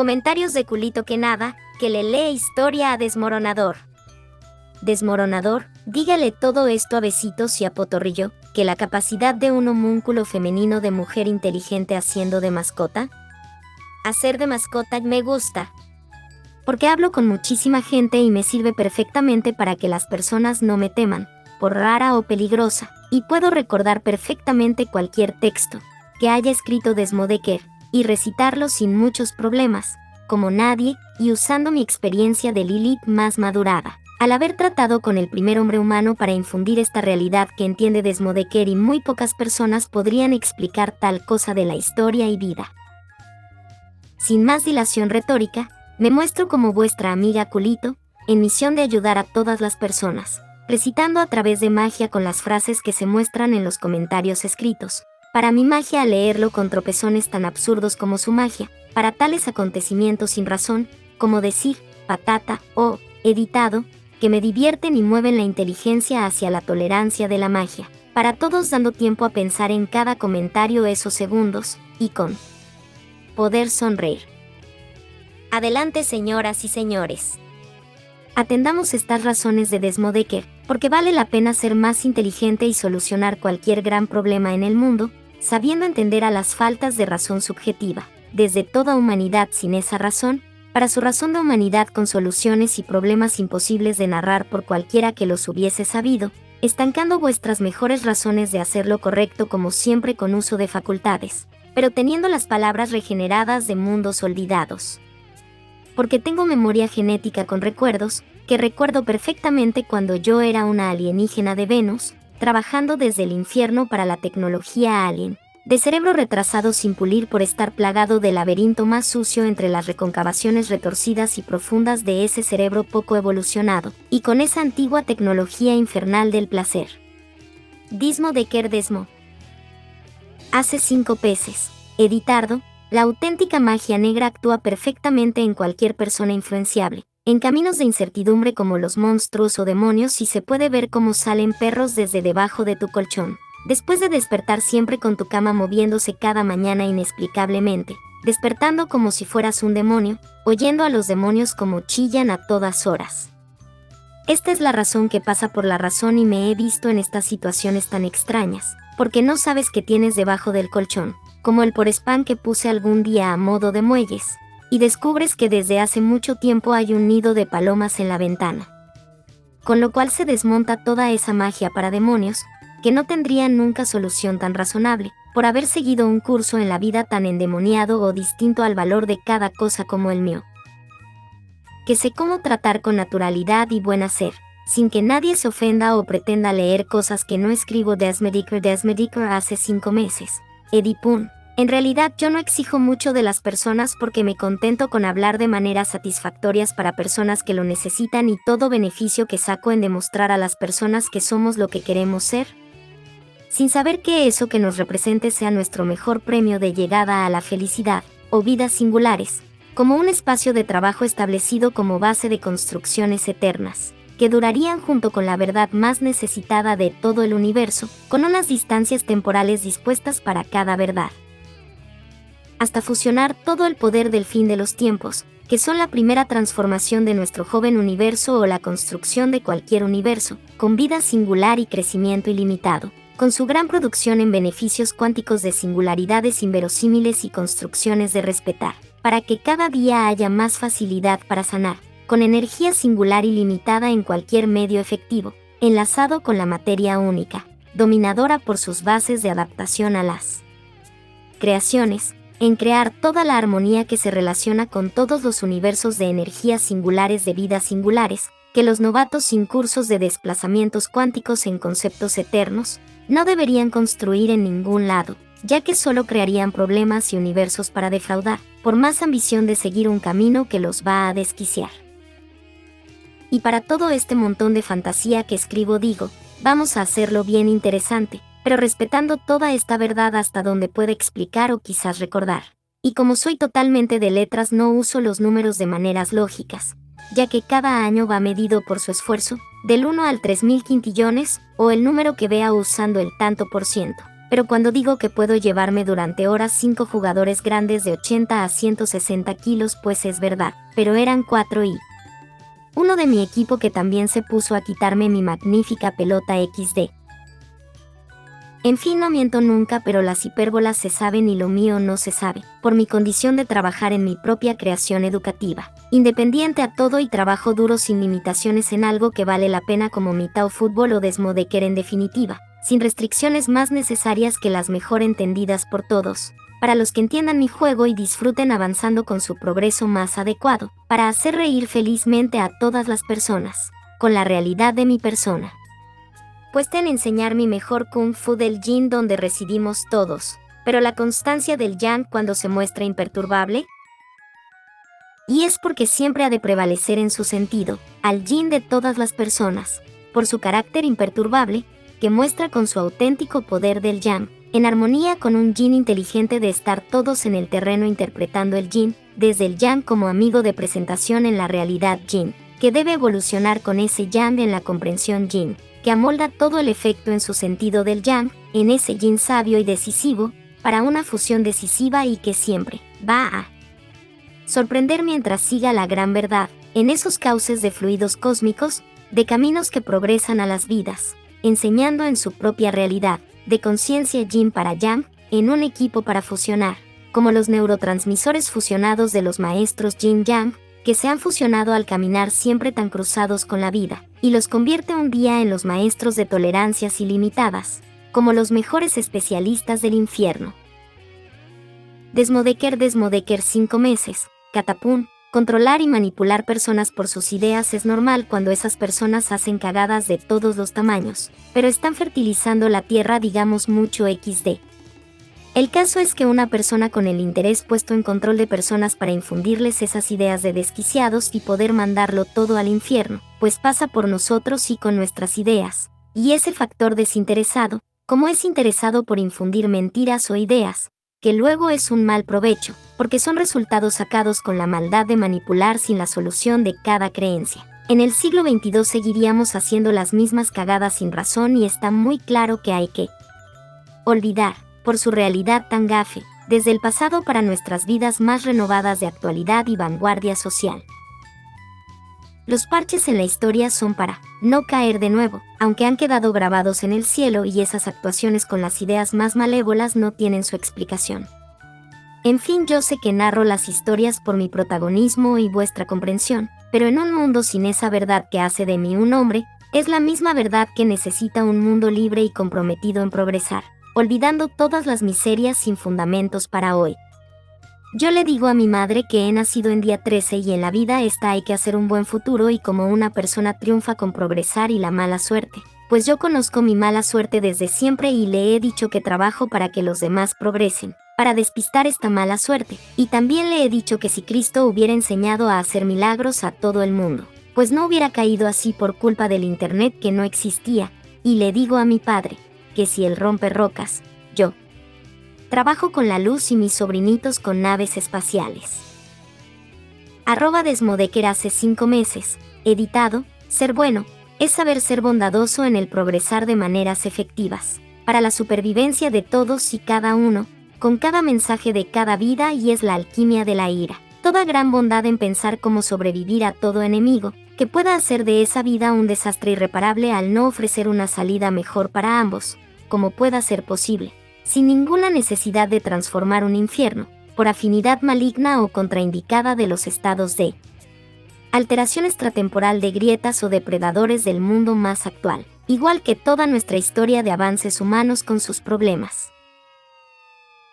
Comentarios de culito que nada, que le lee historia a Desmoronador. Desmoronador, dígale todo esto a Besitos y a Potorrillo, que la capacidad de un homúnculo femenino de mujer inteligente haciendo de mascota. Hacer de mascota me gusta. Porque hablo con muchísima gente y me sirve perfectamente para que las personas no me teman, por rara o peligrosa, y puedo recordar perfectamente cualquier texto que haya escrito Desmodeker, y recitarlo sin muchos problemas, como nadie, y usando mi experiencia de Lilith más madurada, al haber tratado con el primer hombre humano para infundir esta realidad que entiende Desmodeker, y muy pocas personas podrían explicar tal cosa de la historia y vida. Sin más dilación retórica, me muestro como vuestra amiga Culito, en misión de ayudar a todas las personas, recitando a través de magia con las frases que se muestran en los comentarios escritos. Para mi magia al leerlo con tropezones tan absurdos como su magia, para tales acontecimientos sin razón, como decir, patata, o, editado, que me divierten y mueven la inteligencia hacia la tolerancia de la magia, para todos dando tiempo a pensar en cada comentario esos segundos, y con poder sonreír. Adelante, señoras y señores. Atendamos estas razones de Desmodeker, porque vale la pena ser más inteligente y solucionar cualquier gran problema en el mundo, sabiendo entender a las faltas de razón subjetiva, desde toda humanidad sin esa razón, para su razón de humanidad con soluciones y problemas imposibles de narrar por cualquiera que los hubiese sabido, estancando vuestras mejores razones de hacer lo correcto como siempre con uso de facultades, pero teniendo las palabras regeneradas de mundos olvidados. Porque tengo memoria genética con recuerdos, que recuerdo perfectamente cuando yo era una alienígena de Venus, trabajando desde el infierno para la tecnología alien, de cerebro retrasado sin pulir por estar plagado del laberinto más sucio entre las reconcavaciones retorcidas y profundas de ese cerebro poco evolucionado, y con esa antigua tecnología infernal del placer. Desmodeker Desmo. Hace 5 peces. Editardo. La auténtica magia negra actúa perfectamente en cualquier persona influenciable, en caminos de incertidumbre como los monstruos o demonios, y se puede ver cómo salen perros desde debajo de tu colchón. Después de despertar siempre con tu cama moviéndose cada mañana inexplicablemente, despertando como si fueras un demonio, oyendo a los demonios como chillan a todas horas. Esta es la razón que pasa por la razón, y me he visto en estas situaciones tan extrañas, porque no sabes qué tienes debajo del colchón, como el por spam que puse algún día a modo de muelles, y descubres que desde hace mucho tiempo hay un nido de palomas en la ventana. Con lo cual se desmonta toda esa magia para demonios, que no tendrían nunca solución tan razonable, por haber seguido un curso en la vida tan endemoniado o distinto al valor de cada cosa como el mío. Que sé cómo tratar con naturalidad y buen hacer, sin que nadie se ofenda o pretenda leer cosas que no escribo. Desmodeker hace 5 meses. Edipun. En realidad yo no exijo mucho de las personas porque me contento con hablar de maneras satisfactorias para personas que lo necesitan, y todo beneficio que saco en demostrar a las personas que somos lo que queremos ser, sin saber que eso que nos represente sea nuestro mejor premio de llegada a la felicidad, o vidas singulares, como un espacio de trabajo establecido como base de construcciones eternas, que durarían junto con la verdad más necesitada de todo el universo, con unas distancias temporales dispuestas para cada verdad. Hasta fusionar todo el poder del fin de los tiempos, que son la primera transformación de nuestro joven universo o la construcción de cualquier universo, con vida singular y crecimiento ilimitado, con su gran producción en beneficios cuánticos de singularidades inverosímiles y construcciones de respetar, para que cada día haya más facilidad para sanar, con energía singular ilimitada en cualquier medio efectivo, enlazado con la materia única, dominadora por sus bases de adaptación a las creaciones, en crear toda la armonía que se relaciona con todos los universos de energías singulares de vidas singulares, que los novatos sin cursos de desplazamientos cuánticos en conceptos eternos no deberían construir en ningún lado, ya que solo crearían problemas y universos para defraudar, por más ambición de seguir un camino que los va a desquiciar. Y para todo este montón de fantasía que escribo digo, vamos a hacerlo bien interesante, pero respetando toda esta verdad hasta donde pueda explicar o quizás recordar. Y como soy totalmente de letras, no uso los números de maneras lógicas, ya que cada año va medido por su esfuerzo, del 1 al 3000 quintillones, o el número que vea usando el tanto por ciento. Pero cuando digo que puedo llevarme durante horas 5 jugadores grandes de 80 a 160 kilos, pues es verdad, pero eran 4 y uno de mi equipo que también se puso a quitarme mi magnífica pelota XD. En fin, no miento nunca, pero las hipérbolas se saben y lo mío no se sabe, por mi condición de trabajar en mi propia creación educativa. Independiente a todo y trabajo duro sin limitaciones en algo que vale la pena como mi Tao Fútbol o Desmodeker en definitiva, sin restricciones más necesarias que las mejor entendidas por todos, para los que entiendan mi juego y disfruten avanzando con su progreso más adecuado, para hacer reír felizmente a todas las personas, con la realidad de mi persona. Puesta en enseñar mi mejor Kung Fu del Yin donde residimos todos, pero la constancia del Yang cuando se muestra imperturbable. Y es porque siempre ha de prevalecer en su sentido, al Yin de todas las personas, por su carácter imperturbable, que muestra con su auténtico poder del Yang, en armonía con un Yin inteligente de estar todos en el terreno interpretando el Yin, desde el Yang como amigo de presentación en la realidad Yin, que debe evolucionar con ese Yang en la comprensión Yin, que amolda todo el efecto en su sentido del Yang, en ese Yin sabio y decisivo, para una fusión decisiva y que siempre va a sorprender mientras siga la gran verdad, en esos cauces de fluidos cósmicos, de caminos que progresan a las vidas, enseñando en su propia realidad, de conciencia Yin para Yang, en un equipo para fusionar, como los neurotransmisores fusionados de los maestros Yin Yang, que se han fusionado al caminar siempre tan cruzados con la vida, y los convierte un día en los maestros de tolerancias ilimitadas, como los mejores especialistas del infierno. Desmodeker 5 meses, catapún. Controlar y manipular personas por sus ideas es normal cuando esas personas hacen cagadas de todos los tamaños, pero están fertilizando la tierra, digamos mucho XD. El caso es que una persona con el interés puesto en control de personas para infundirles esas ideas de desquiciados y poder mandarlo todo al infierno, pues pasa por nosotros y con nuestras ideas, y ese factor desinteresado, como es interesado por infundir mentiras o ideas, que luego es un mal provecho, porque son resultados sacados con la maldad de manipular sin la solución de cada creencia. En el siglo XXII seguiríamos haciendo las mismas cagadas sin razón y está muy claro que hay que olvidar, por su realidad tan gafe, desde el pasado para nuestras vidas más renovadas de actualidad y vanguardia social. Los parches en la historia son para no caer de nuevo, aunque han quedado grabados en el cielo y esas actuaciones con las ideas más malévolas no tienen su explicación. En fin, yo sé que narro las historias por mi protagonismo y vuestra comprensión, pero en un mundo sin esa verdad que hace de mí un hombre, es la misma verdad que necesita un mundo libre y comprometido en progresar, olvidando todas las miserias sin fundamentos para hoy. Yo le digo a mi madre que he nacido en día 13 y en la vida esta hay que hacer un buen futuro y como una persona triunfa con progresar y la mala suerte, pues yo conozco mi mala suerte desde siempre y le he dicho que trabajo para que los demás progresen, para despistar esta mala suerte, y también le he dicho que si Cristo hubiera enseñado a hacer milagros a todo el mundo, pues no hubiera caído así por culpa del internet que no existía, y le digo a mi padre, que si él rompe rocas, yo trabajo con la luz y mis sobrinitos con naves espaciales. @Desmodeker hace 5 meses, editado. Ser bueno es saber ser bondadoso en el progresar de maneras efectivas, para la supervivencia de todos y cada uno, con cada mensaje de cada vida y es la alquimia de la ira. Toda gran bondad en pensar cómo sobrevivir a todo enemigo, que pueda hacer de esa vida un desastre irreparable al no ofrecer una salida mejor para ambos, como pueda ser posible, sin ninguna necesidad de transformar un infierno, por afinidad maligna o contraindicada de los estados de alteración extratemporal de grietas o depredadores del mundo más actual, igual que toda nuestra historia de avances humanos con sus problemas.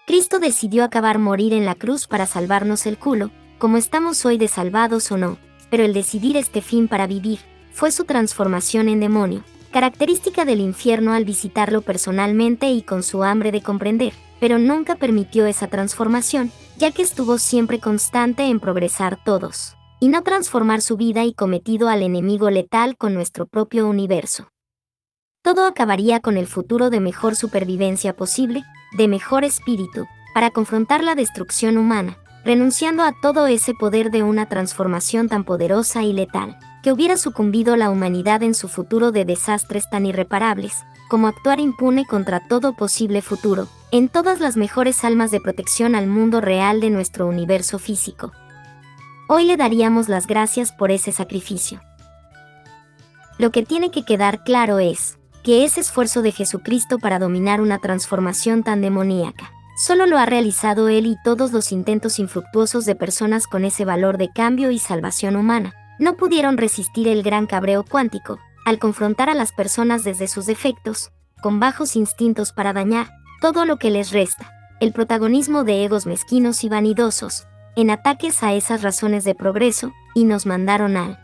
Cristo decidió acabar morir en la cruz para salvarnos el culo, como estamos hoy de salvados o no, pero el decidir este fin para vivir, fue su transformación en demonio, característica del infierno al visitarlo personalmente y con su hambre de comprender, pero nunca permitió esa transformación, ya que estuvo siempre constante en progresar todos, y no transformar su vida y cometido al enemigo letal con nuestro propio universo. Todo acabaría con el futuro de mejor supervivencia posible, de mejor espíritu, para confrontar la destrucción humana, renunciando a todo ese poder de una transformación tan poderosa y letal, que hubiera sucumbido la humanidad en su futuro de desastres tan irreparables, como actuar impune contra todo posible futuro, en todas las mejores almas de protección al mundo real de nuestro universo físico. Hoy le daríamos las gracias por ese sacrificio. Lo que tiene que quedar claro es que ese esfuerzo de Jesucristo para dominar una transformación tan demoníaca, solo lo ha realizado Él, y todos los intentos infructuosos de personas con ese valor de cambio y salvación humana no pudieron resistir el gran cabreo cuántico, al confrontar a las personas desde sus defectos, con bajos instintos para dañar todo lo que les resta, el protagonismo de egos mezquinos y vanidosos, en ataques a esas razones de progreso, y nos mandaron al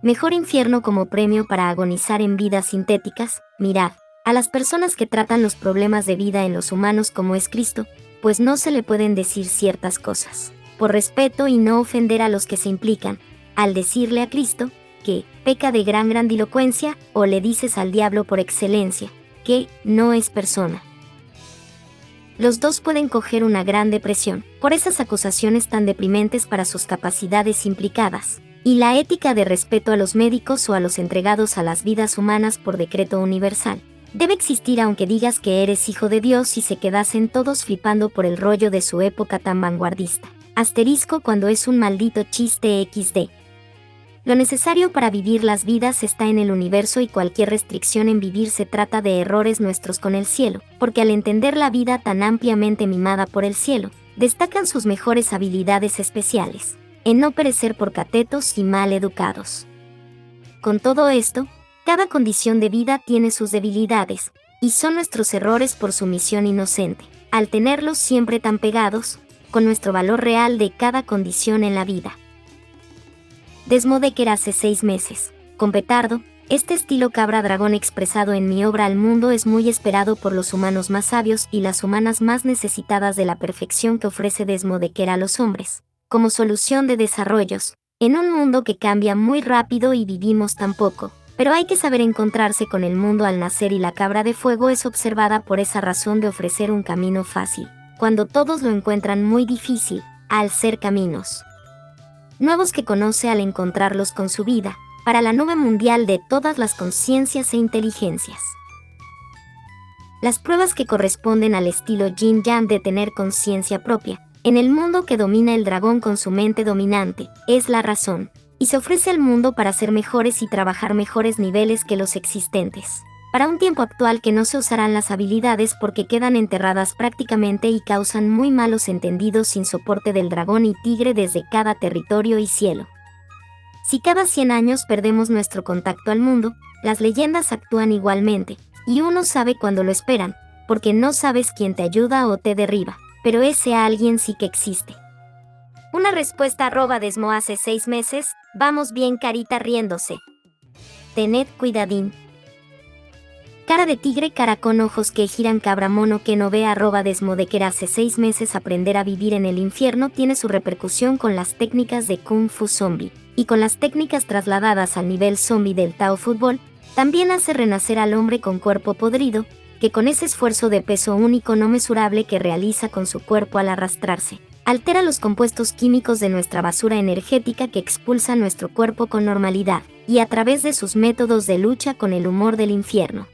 mejor infierno como premio para agonizar en vidas sintéticas. Mirad a las personas que tratan los problemas de vida en los humanos como es Cristo, pues no se le pueden decir ciertas cosas, por respeto y no ofender a los que se implican, al decirle a Cristo que peca de gran grandilocuencia, o le dices al diablo por excelencia, que no es persona. Los dos pueden coger una gran depresión por esas acusaciones tan deprimentes para sus capacidades implicadas, y la ética de respeto a los médicos o a los entregados a las vidas humanas por decreto universal debe existir, aunque digas que eres hijo de Dios y se quedasen todos flipando por el rollo de su época tan vanguardista. Asterisco cuando es un maldito chiste XD. Lo necesario para vivir las vidas está en el universo, y cualquier restricción en vivir se trata de errores nuestros con el cielo, porque al entender la vida tan ampliamente mimada por el cielo, destacan sus mejores habilidades especiales, en no perecer por catetos y mal educados. Con todo esto, cada condición de vida tiene sus debilidades, y son nuestros errores por sumisión inocente, al tenerlos siempre tan pegados, con nuestro valor real de cada condición en la vida. Desmodecker hace 6 meses, con petardo. Este estilo cabra dragón expresado en mi obra al mundo es muy esperado por los humanos más sabios y las humanas más necesitadas de la perfección que ofrece Desmodecker a los hombres, como solución de desarrollos, en un mundo que cambia muy rápido y vivimos tan poco. Pero hay que saber encontrarse con el mundo al nacer, y la cabra de fuego es observada por esa razón de ofrecer un camino fácil, cuando todos lo encuentran muy difícil, al ser caminos nuevos que conoce al encontrarlos con su vida, para la nube mundial de todas las conciencias e inteligencias. Las pruebas que corresponden al estilo Yin Yang de tener conciencia propia, en el mundo que domina el dragón con su mente dominante, es la razón, y se ofrece al mundo para ser mejores y trabajar mejores niveles que los existentes. Para un tiempo actual que no se usarán las habilidades porque quedan enterradas prácticamente y causan muy malos entendidos sin soporte del dragón y tigre desde cada territorio y cielo. Si cada 100 años perdemos nuestro contacto al mundo, las leyendas actúan igualmente, y uno sabe cuando lo esperan, porque no sabes quién te ayuda o te derriba, pero ese alguien sí que existe. Una respuesta @Desmo hace 6 meses, vamos bien carita riéndose. Tened cuidadín. Cara de tigre, cara con ojos que giran, cabra mono que no ve @Desmodecker hace 6 meses. Aprender a vivir en el infierno tiene su repercusión con las técnicas de Kung Fu Zombie, y con las técnicas trasladadas al nivel zombie del Tao Fútbol, también hace renacer al hombre con cuerpo podrido, que con ese esfuerzo de peso único no mesurable que realiza con su cuerpo al arrastrarse, altera los compuestos químicos de nuestra basura energética que expulsa nuestro cuerpo con normalidad, y a través de sus métodos de lucha con el humor del infierno.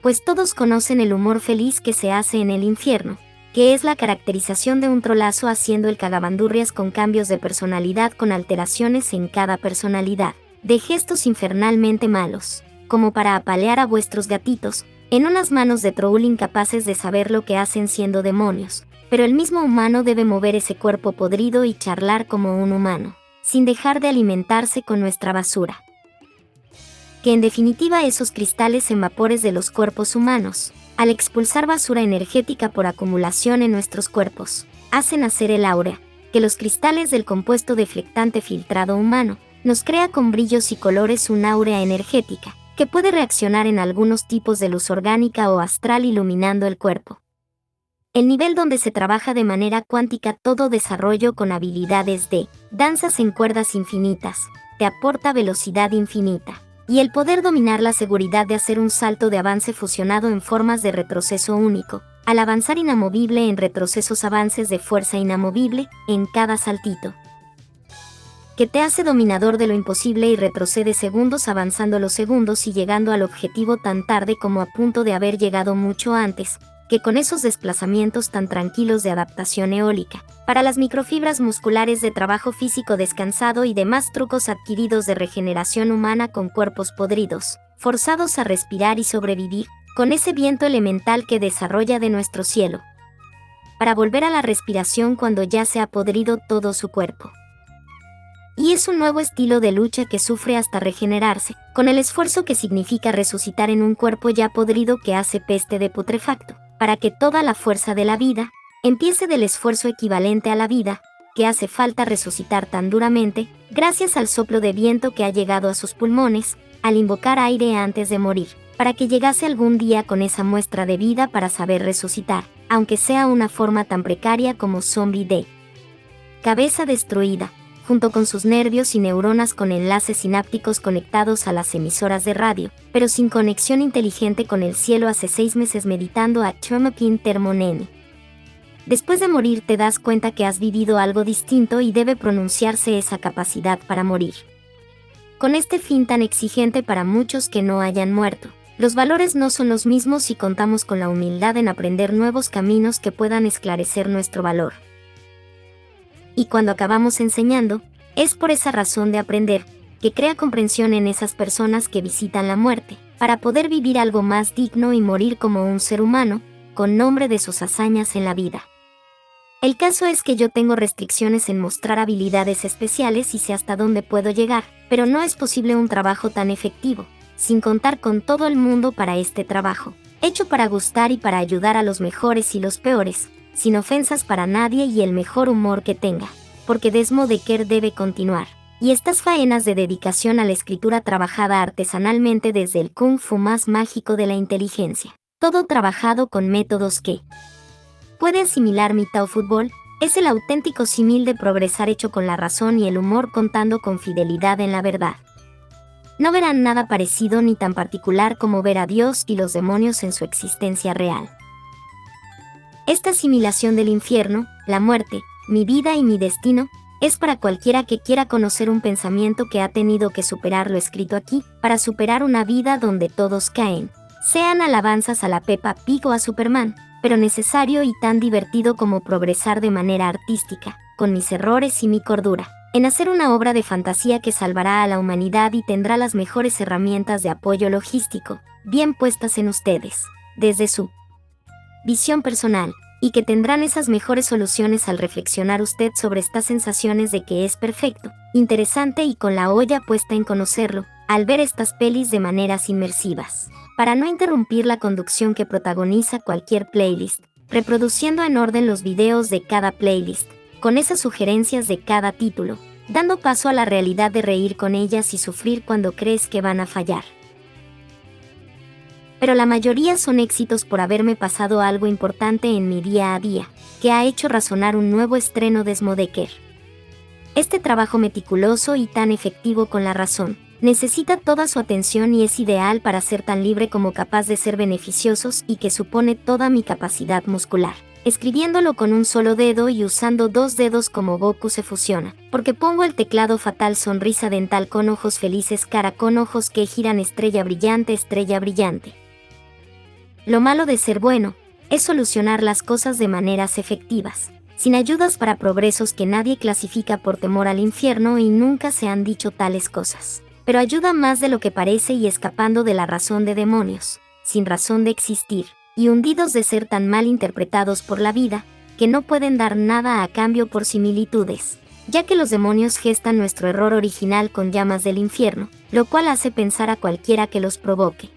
Pues todos conocen el humor feliz que se hace en el infierno, que es la caracterización de un trolazo haciendo el cagabandurrias con cambios de personalidad, con alteraciones en cada personalidad, de gestos infernalmente malos, como para apalear a vuestros gatitos, en unas manos de troll incapaces de saber lo que hacen siendo demonios, pero el mismo humano debe mover ese cuerpo podrido y charlar como un humano, sin dejar de alimentarse con nuestra basura. Que en definitiva esos cristales en vapores de los cuerpos humanos, al expulsar basura energética por acumulación en nuestros cuerpos, hacen nacer el aura, que los cristales del compuesto deflectante filtrado humano, nos crea con brillos y colores un aura energética, que puede reaccionar en algunos tipos de luz orgánica o astral iluminando el cuerpo. El nivel donde se trabaja de manera cuántica todo desarrollo con habilidades de danzas en cuerdas infinitas, te aporta velocidad infinita, y el poder dominar la seguridad de hacer un salto de avance fusionado en formas de retroceso único, al avanzar inamovible en retrocesos, avances de fuerza inamovible en cada saltito. que te hace dominador de lo imposible y retrocede segundos avanzando los segundos y llegando al objetivo tan tarde como a punto de haber llegado mucho antes, que con esos desplazamientos tan tranquilos de adaptación eólica, para las microfibras musculares de trabajo físico descansado y demás trucos adquiridos de regeneración humana con cuerpos podridos, forzados a respirar y sobrevivir, con ese viento elemental que desarrolla de nuestro cielo, para volver a la respiración cuando ya se ha podrido todo su cuerpo. Y es un nuevo estilo de lucha que sufre hasta regenerarse, con el esfuerzo que significa resucitar en un cuerpo ya podrido que hace peste de putrefacto, para que toda la fuerza de la vida empiece del esfuerzo equivalente a la vida, que hace falta resucitar tan duramente, gracias al soplo de viento que ha llegado a sus pulmones, al invocar aire antes de morir, para que llegase algún día con esa muestra de vida para saber resucitar, aunque sea una forma tan precaria como zombie de cabeza destruida, junto con sus nervios y neuronas con enlaces sinápticos conectados a las emisoras de radio, pero sin conexión inteligente con el cielo hace 6 meses meditando a Chomokin Termoneni. Después de morir te das cuenta que has vivido algo distinto y debe pronunciarse esa capacidad para morir. Con este fin tan exigente para muchos que no hayan muerto, los valores no son los mismos si contamos con la humildad en aprender nuevos caminos que puedan esclarecer nuestro valor. Y cuando acabamos enseñando, es por esa razón de aprender, que crea comprensión en esas personas que visitan la muerte, para poder vivir algo más digno y morir como un ser humano, con nombre de sus hazañas en la vida. El caso es que yo tengo restricciones en mostrar habilidades especiales y sé hasta dónde puedo llegar, pero no es posible un trabajo tan efectivo, sin contar con todo el mundo para este trabajo, hecho para gustar y para ayudar a los mejores y los peores, sin ofensas para nadie y el mejor humor que tenga, porque Desmodeker debe continuar. Y estas faenas de dedicación a la escritura trabajada artesanalmente desde el kung fu más mágico de la inteligencia, todo trabajado con métodos que puede asimilar mi Tao Fútbol, es el auténtico símil de progresar hecho con la razón y el humor contando con fidelidad en la verdad. No verán nada parecido ni tan particular como ver a Dios y los demonios en su existencia real. Esta asimilación del infierno, la muerte, mi vida y mi destino, es para cualquiera que quiera conocer un pensamiento que ha tenido que superar lo escrito aquí, para superar una vida donde todos caen. Sean alabanzas a la Peppa Pig o a Superman, pero necesario y tan divertido como progresar de manera artística, con mis errores y mi cordura, en hacer una obra de fantasía que salvará a la humanidad y tendrá las mejores herramientas de apoyo logístico, bien puestas en ustedes, desde su visión personal, y que tendrán esas mejores soluciones al reflexionar usted sobre estas sensaciones de que es perfecto, interesante y con la olla puesta en conocerlo, al ver estas pelis de maneras inmersivas. Para no interrumpir la conducción que protagoniza cualquier playlist, reproduciendo en orden los videos de cada playlist, con esas sugerencias de cada título, dando paso a la realidad de reír con ellas y sufrir cuando crees que van a fallar. Pero la mayoría son éxitos por haberme pasado algo importante en mi día a día, que ha hecho razonar un nuevo estreno de Desmodeker. Este trabajo meticuloso y tan efectivo con la razón, necesita toda su atención y es ideal para ser tan libre como capaz de ser beneficiosos y que supone toda mi capacidad muscular. Escribiéndolo con un solo dedo y usando 2 dedos como Goku se fusiona, porque pongo el teclado fatal sonrisa dental con ojos felices cara con ojos que giran estrella brillante. Lo malo de ser bueno, es solucionar las cosas de maneras efectivas, sin ayudas para progresos que nadie clasifica por temor al infierno y nunca se han dicho tales cosas. Pero ayuda más de lo que parece y escapando de la razón de demonios, sin razón de existir, y hundidos de ser tan mal interpretados por la vida, que no pueden dar nada a cambio por similitudes, ya que los demonios gestan nuestro error original con llamas del infierno, lo cual hace pensar a cualquiera que los provoque.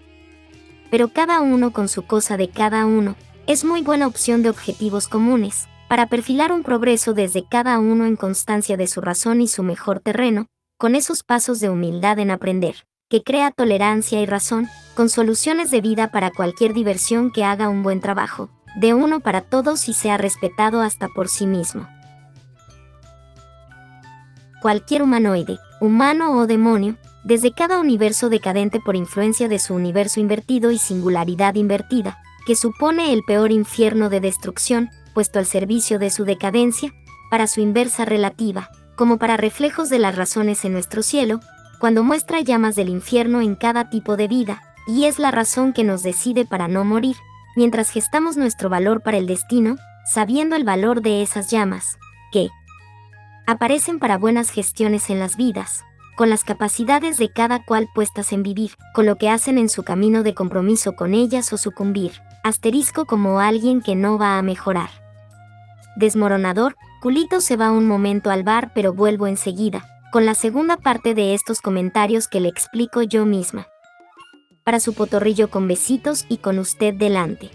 Pero cada uno con su cosa de cada uno, es muy buena opción de objetivos comunes, para perfilar un progreso desde cada uno en constancia de su razón y su mejor terreno, con esos pasos de humildad en aprender, que crea tolerancia y razón, con soluciones de vida para cualquier diversión que haga un buen trabajo, de uno para todos y sea respetado hasta por sí mismo. Cualquier humanoide, humano o demonio, desde cada universo decadente por influencia de su universo invertido y singularidad invertida, que supone el peor infierno de destrucción, puesto al servicio de su decadencia, para su inversa relativa, como para reflejos de las razones en nuestro cielo, cuando muestra llamas del infierno en cada tipo de vida, y es la razón que nos decide para no morir, mientras gestamos nuestro valor para el destino, sabiendo el valor de esas llamas, que aparecen para buenas gestiones en las vidas, con las capacidades de cada cual puestas en vivir, con lo que hacen en su camino de compromiso con ellas o sucumbir, asterisco como alguien que no va a mejorar. Desmoronador, culito se va un momento al bar pero vuelvo enseguida, con la segunda parte de estos comentarios que le explico yo misma. Para su potorrillo con besitos y con usted delante.